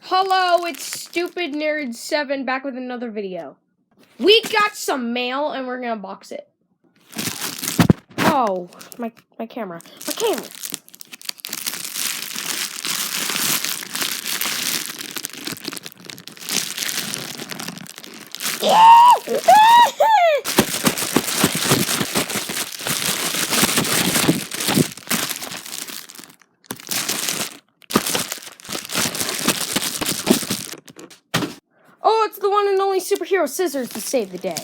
Hello, it's Stupid Nerd 7 back with another video. We got some mail and we're gonna box it. Oh, my camera. My camera. Oh, it's the one and only superhero scissors to save the day.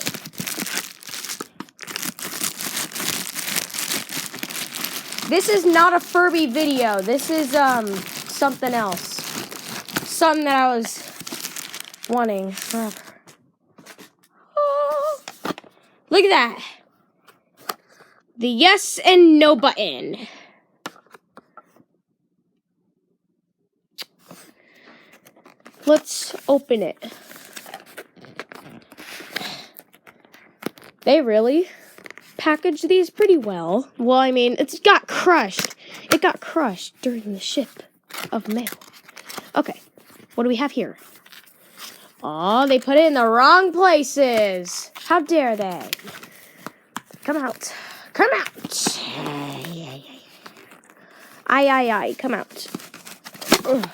This is not a Furby video. This is something else. Something that I was wanting forever. Oh, look at that. The yes and no button. Let's open it. They really packaged these pretty well. Well, I mean, it's got crushed. It got crushed during the ship of mail. Okay, what do we have here? Oh, they put it in the wrong places. How dare they? Come out. Come out. Aye, come out. Ugh.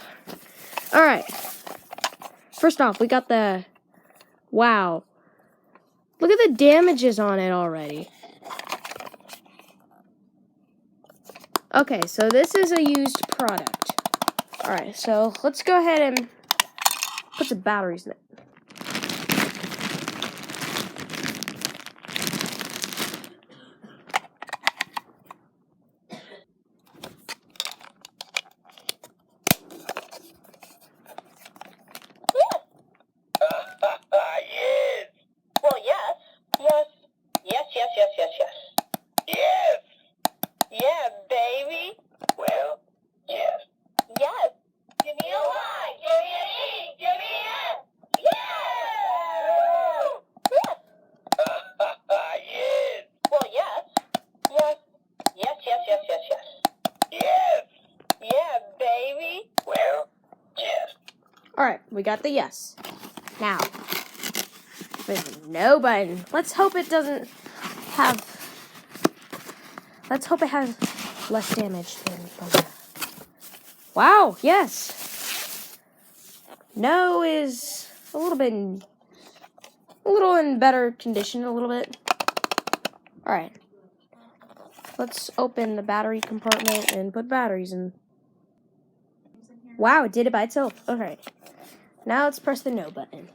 All right. First off, we got the... Wow. Look at the damages on it already. Okay, so this is a used product. Alright, so let's go ahead and put some batteries in it. Yes! Yeah, baby! Well, yes. Yes! Give me a Y! Give me an E! Give me an F! Yes! Yes! Well, yes. Yes. Yes. Yes! Yeah, baby! Well, yes. Alright, we got the yes. Now, there's no button. Let's hope it doesn't have... Let's hope it has less damage than button. Wow, yes. No is a little in better condition, a little bit. Alright. Let's open the battery compartment and put batteries in. Wow, it did it by itself. Okay. Now let's press the no button.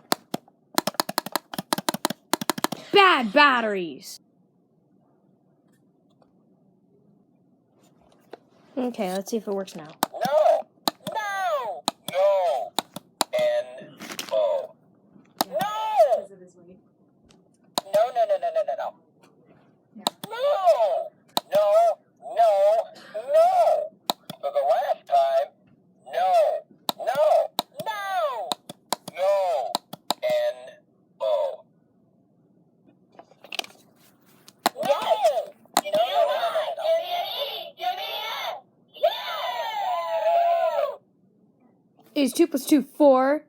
Bad batteries! Okay, let's see if it works now. No! No! No! N-O. No! No! No! For the last time, no! N-O. Yes! No! Give me an E! Give me an F! Is 2 + 2 4?